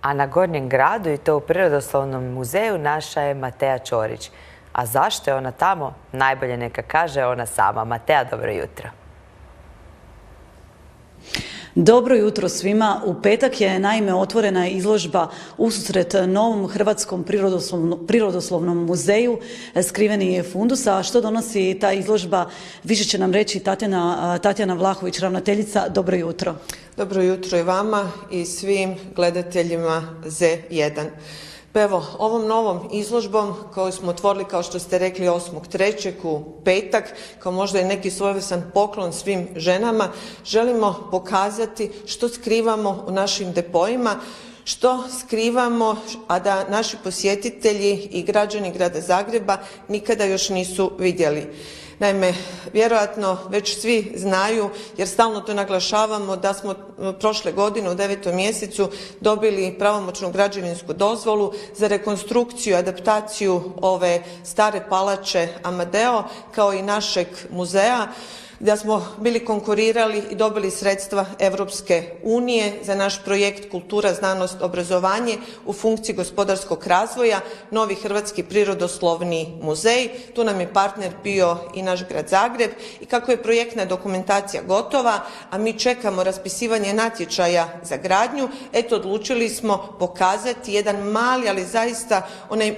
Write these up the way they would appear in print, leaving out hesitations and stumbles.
A na Gornjem gradu, i to u Prirodoslovnom muzeju, naša je Mateja Ćorić. A zašto je ona tamo? Najbolje neka kaže ona sama. Mateja, dobro jutro. Dobro jutro svima. U petak je naime otvorena izložba ususret novom Hrvatskom prirodoslovnom muzeju Skriveni fundus. A što donosi ta izložba, više će nam reći Tatjana Vlahović, ravnateljica. Dobro jutro. Dobro jutro i vama i svim gledateljima Z1. Pa evo, ovom novom izložbom koju smo otvorili, kao što ste rekli, 8.3. u petak, kao možda i neki svojevrstan poklon svim ženama, želimo pokazati što skrivamo u našim depojima, što skrivamo, a da naši posjetitelji i građani grada Zagreba nikada još nisu vidjeli. Naime, vjerojatno već svi znaju, jer stalno to naglašavamo, da smo prošle godine u 9. mjesecu dobili pravomoćnu građevinsku dozvolu za rekonstrukciju i adaptaciju ove stare palače Amadeo, kao i našeg muzeja, da smo bili konkurirali i dobili sredstva Europske unije za naš projekt Kultura, znanost, obrazovanje u funkciji gospodarskog razvoja, novi Hrvatski prirodoslovni muzej. Tu nam je partner bio i naš grad Zagreb i kako je projektna dokumentacija gotova, a mi čekamo raspisivanje natječaja za gradnju, eto odlučili smo pokazati jedan mali, ali zaista onaj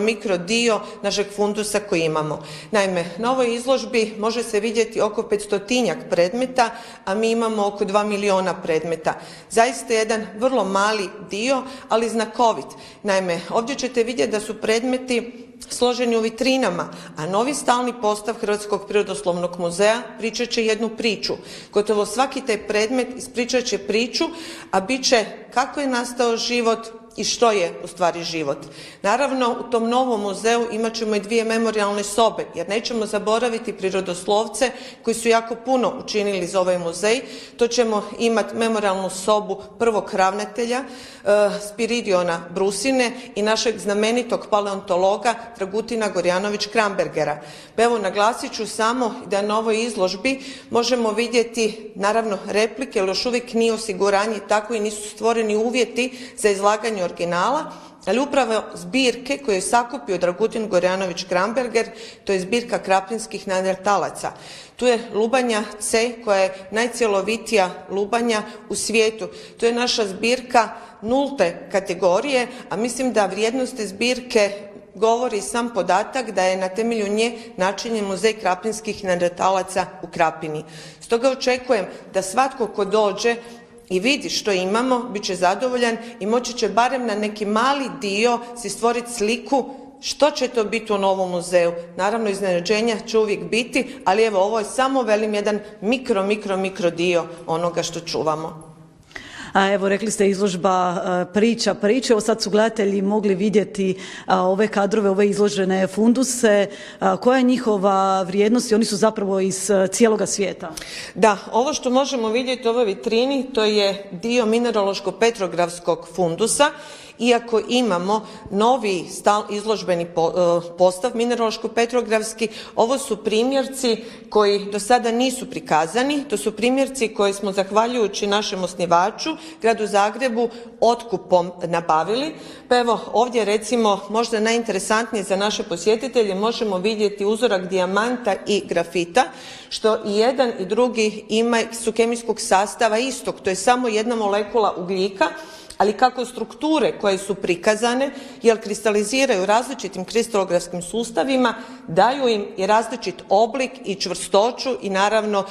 mikro dio našeg fundusa koji imamo. Naime, na ovoj izložbi može se vidjeti oko 500-tinjak predmeta, a mi imamo oko 2 miliona predmeta. Zaista jedan vrlo mali dio, ali znakovit. Naime, ovdje ćete vidjeti da su predmeti složeni u vitrinama, a novi stalni postav Hrvatskog prirodoslovnog muzeja pričat će jednu priču. Gotovo svaki taj predmet ispričat će priču, a bit će kako je nastao život i što je u stvari život. Naravno, u tom novom muzeju imat ćemo i 2 memorijalne sobe, jer nećemo zaboraviti prirodoslovce koji su jako puno učinili za ovaj muzej. To ćemo imati memorijalnu sobu prvog ravnatelja Spiridiona Brusine i našeg znamenitog paleontologa Dragutina Gorjanović-Krambergera. Pa evo, naglasit ću samo da na ovoj izložbi možemo vidjeti, naravno, replike, jer još uvijek nije osiguranje tako i nisu stvoreni uvjeti za izlaganje originala, ali upravo zbirke koje je sakupio Dragutin Gorjanović-Kramberger, to je zbirka krapinskih neandertalaca. Tu je lubanja C, koja je najcjelovitija lubanja u svijetu. To je naša zbirka nulte kategorije, a mislim da vrijednost te zbirke govori sam podatak da je na temelju nje načinjen muzej krapinskih neandertalaca u Krapini. Stoga očekujem da svatko ko dođe i vidi što imamo, bit će zadovoljan i moći će barem na neki mali dio si stvoriti sliku što će to biti u novom muzeju. Naravno, iznenađenja će uvijek biti, ali evo, ovo je samo, velim, jedan mikro dio onoga što čuvamo. A evo, rekli ste izložba priča. Evo, sad su gledatelji mogli vidjeti ove kadrove, ove izložene funduse. Koja je njihova vrijednost i oni su zapravo iz cijeloga svijeta? Da, ovo što možemo vidjeti u ovoj vitrini, to je dio mineraloško-petrografskog fundusa. Iako imamo novi izložbeni postav mineraloško-petrografski, ovo su primjerci koji do sada nisu prikazani. To su primjerci koje smo, zahvaljujući našem osnivaču, gradu Zagrebu, otkupom nabavili. Pa evo, ovdje recimo, možda najinteresantnije za naše posjetitelje, možemo vidjeti uzorak dijamanta i grafita, što i jedan i drugi su kemijskog sastava istog. To je samo jedna molekula ugljika, ali kako strukture koje su prikazane, jer kristaliziraju različitim kristalografskim sustavima, daju im i različit oblik i čvrstoću i naravno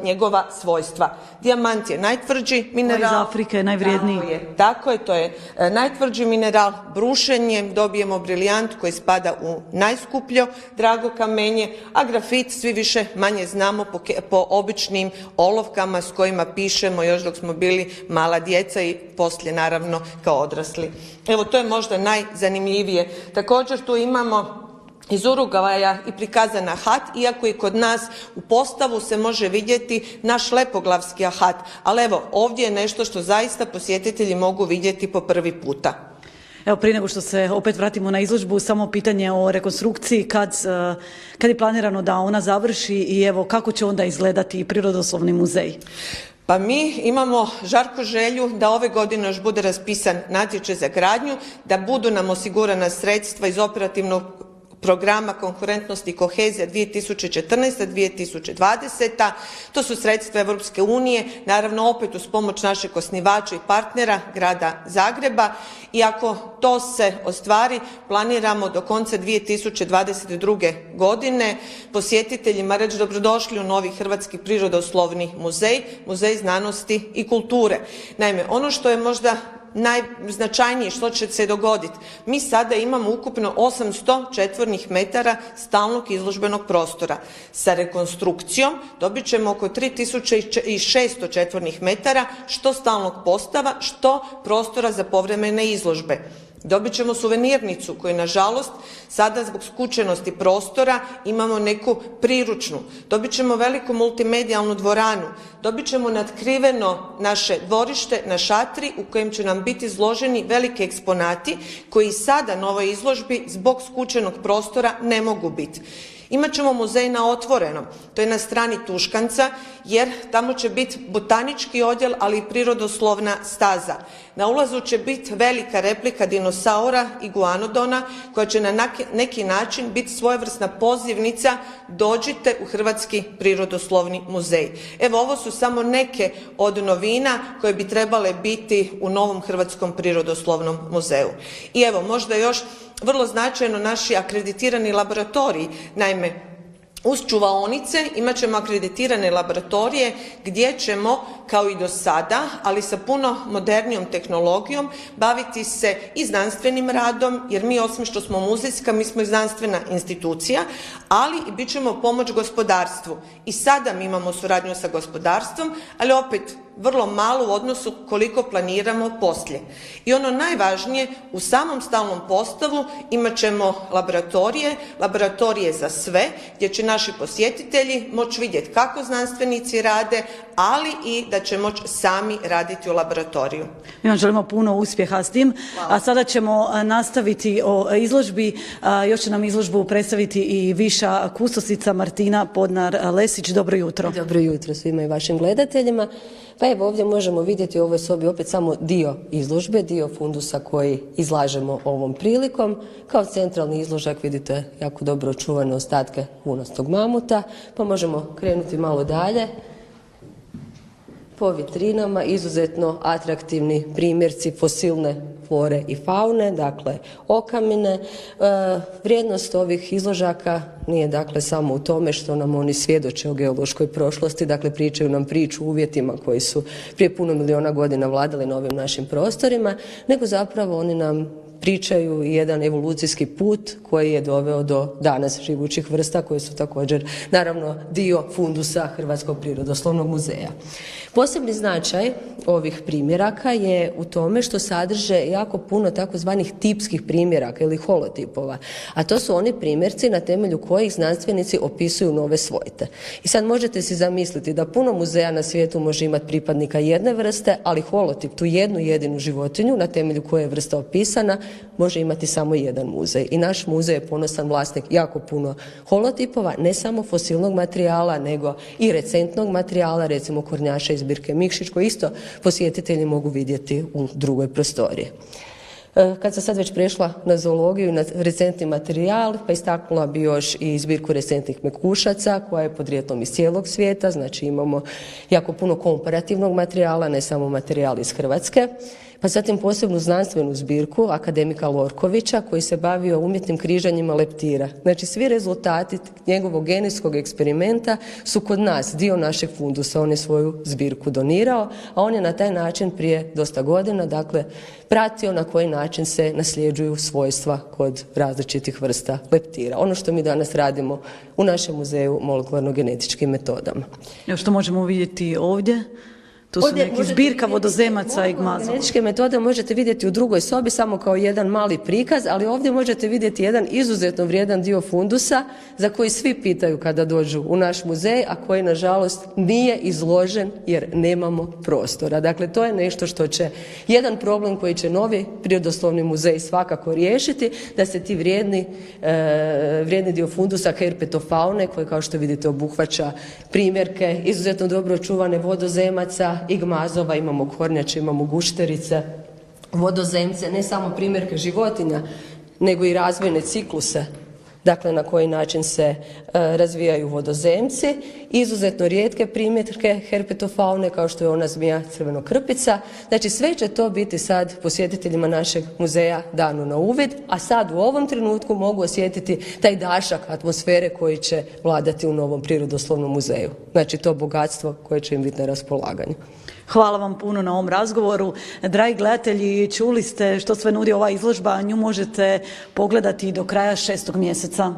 njegova svojstva. Dijamant je najtvrđi mineral. Iz Afrike, najvrijedniji. Tako je, to je najtvrđi mineral. Brušenjem dobijemo brilijant koji spada u najskupljo drago kamenje, a grafit svi više manje znamo po običnim olovkama s kojima pišemo još dok smo bili mala djeca i poslije naravno kao odrasli. Evo, to je možda najzanimljivije. Također tu imamo iz Urugvaja i prikazan ahat, iako i kod nas u postavu se može vidjeti naš lepoglavski ahat. Ali evo, ovdje je nešto što zaista posjetitelji mogu vidjeti po prvi puta. Evo, prije nego što se opet vratimo na izložbu, samo pitanje o rekonstrukciji, kad je planirano da ona završi i evo, kako će onda izgledati prirodoslovni muzej? Pa mi imamo žarku želju da ove godine još bude raspisan natječaj za gradnju, da budu nam osigurana sredstva iz operativnog programa konkurentnosti i kohezija 2014-2020. To su sredstva Europske unije, naravno opet uz pomoć našeg osnivača i partnera, grada Zagreba. I ako to se ostvari, planiramo do konca 2022. godine posjetiteljima reći dobrodošli u novi Hrvatski prirodoslovni muzej, Muzej znanosti i kulture. Naime, ono što je možda najznačajnije što će se dogoditi. Mi sada imamo ukupno 800 četvornih metara stalnog izložbenog prostora. Sa rekonstrukcijom dobit ćemo oko 3600 četvornih metara, što stalnog postava, što prostora za povremene izložbe. Dobit ćemo suvenirnicu koju, nažalost, sada zbog skučenosti prostora imamo neku priručnu. Dobit ćemo veliku multimedijalnu dvoranu. Dobit ćemo natkriveno naše dvorište na šatri u kojem će nam biti izloženi veliki eksponati koji sada na ovoj izložbi zbog skučenog prostora ne mogu biti. Imaćemo muzej na otvorenom, to je na strani Tuškanca, jer tamo će biti botanički odjel, ali i prirodoslovna staza. Na ulazu će biti velika replika dinosaura iguanodona, koja će na neki način biti svojevrsna pozivnica dođite u Hrvatski prirodoslovni muzej. Evo, ovo su samo neke od novina koje bi trebale biti u novom Hrvatskom prirodoslovnom muzeju. I evo, možda još vrlo značajno naši akreditirani laboratoriji. Naime, uz čuvaonice imat ćemo akreditirane laboratorije gdje ćemo, kao i do sada, ali sa puno modernijom tehnologijom, baviti se i znanstvenim radom, jer mi osim što smo muzejska, mi smo i znanstvena institucija, ali i bit ćemo pomoć gospodarstvu. I sada mi imamo suradnju sa gospodarstvom, ali opet vrlo malo u odnosu koliko planiramo poslije. I ono najvažnije, u samom stalnom postavu imat ćemo laboratorije za sve, gdje će naši posjetitelji moći vidjeti kako znanstvenici rade, ali i da će moći sami raditi u laboratoriju. Mi vam želimo puno uspjeha s tim. Hvala. A sada ćemo nastaviti o izložbi. Još će nam izložbu predstaviti i viša kustosica Martina Podnar-Lesić. Dobro jutro. Dobro jutro svima i vašim gledateljima. Pa evo, ovdje možemo vidjeti u ovoj sobi opet samo dio izložbe, dio fundusa koji izlažemo ovom prilikom. Kao centralni izložak vidite jako dobro očuvane ostatke unosnog mamuta, pa možemo krenuti malo dalje. Po vitrinama izuzetno atraktivni primjerci fosilne flore i faune, dakle okamine. Vrijednost ovih izložaka nije dakle samo u tome što nam oni svjedoče o geološkoj prošlosti, dakle pričaju nam priču o uvjetima koji su prije puno miliona godina vladali na ovim našim prostorima, nego zapravo oni nam pričaju jedan evolucijski put koji je doveo do danas živućih vrsta koje su također naravno dio fundusa Hrvatskog prirodoslovnog muzeja. Posebni značaj ovih primjeraka je u tome što sadrže jako puno takozvanih tipskih primjeraka ili holotipova, a to su oni primjerci na temelju kojih znanstvenici opisuju nove svojte. I sad možete si zamisliti da puno muzeja na svijetu može imati pripadnika jedne vrste, ali holotip, tu jednu jedinu životinju na temelju koje je vrsta opisana, može imati samo jedan muzej. I naš muzej je ponosan vlasnik jako puno holotipova, ne samo fosilnog materijala, nego i recentnog materijala, recimo kornjača iz zbirke Mikšić, koji isto posjetitelji mogu vidjeti u drugoj prostoriji. Kad sam sad već prešla na zoologiju i na recentni materijal, pa istaknula bi još i zbirku recentnih mekušaca koja je podrijetlom iz cijelog svijeta, znači imamo jako puno komparativnog materijala, ne samo materijal iz Hrvatske. Pa zatim posebnu znanstvenu zbirku akademika Lorkovića koji se bavio umjetnim križanjima leptira. Znači svi rezultati njegovog genetskog eksperimenta su kod nas, dio našeg fundusa. On je svoju zbirku donirao, a on je na taj način prije dosta godina, dakle, pratio na koji način se nasljeđuju svojstva kod različitih vrsta leptira. Ono što mi danas radimo u našem muzeju molekularno-genetičkim metodama. Što možemo vidjeti ovdje? Tu su neki zbirka vodozemaca i gmazova. Genetičke metode možete vidjeti u drugoj sobi samo kao jedan mali prikaz, ali ovdje možete vidjeti jedan izuzetno vrijedan dio fundusa za koji svi pitaju kada dođu u naš muzej, a koji nažalost nije izložen jer nemamo prostora. Dakle, to je nešto što će, jedan problem koji će novi prirodoslovni muzej svakako riješiti, da se ti vrijedni dio fundusa herpetofaune, koji kao što vidite obuhvaća primjerke izuzetno dobro očuvane vodozemaca i gmazova, imamo kornjače, imamo gušterice, vodozemce, ne samo primjerke životinja, nego i razvojne cikluse, dakle na koji način se razvijaju vodozemci, izuzetno rijetke primjerke herpetofaune kao što je ona zmija crvenokrpica. Znači sve će to biti sad posjetiteljima našeg muzeja dano na uvid, a sad u ovom trenutku mogu osjetiti taj dašak atmosfere koji će vladati u novom prirodoslovnom muzeju. Znači to bogatstvo koje će im biti na raspolaganju. Hvala vam puno na ovom razgovoru. Dragi gledatelji, čuli ste što sve nudi ova izložba, nju možete pogledati do kraja 6. mjeseca.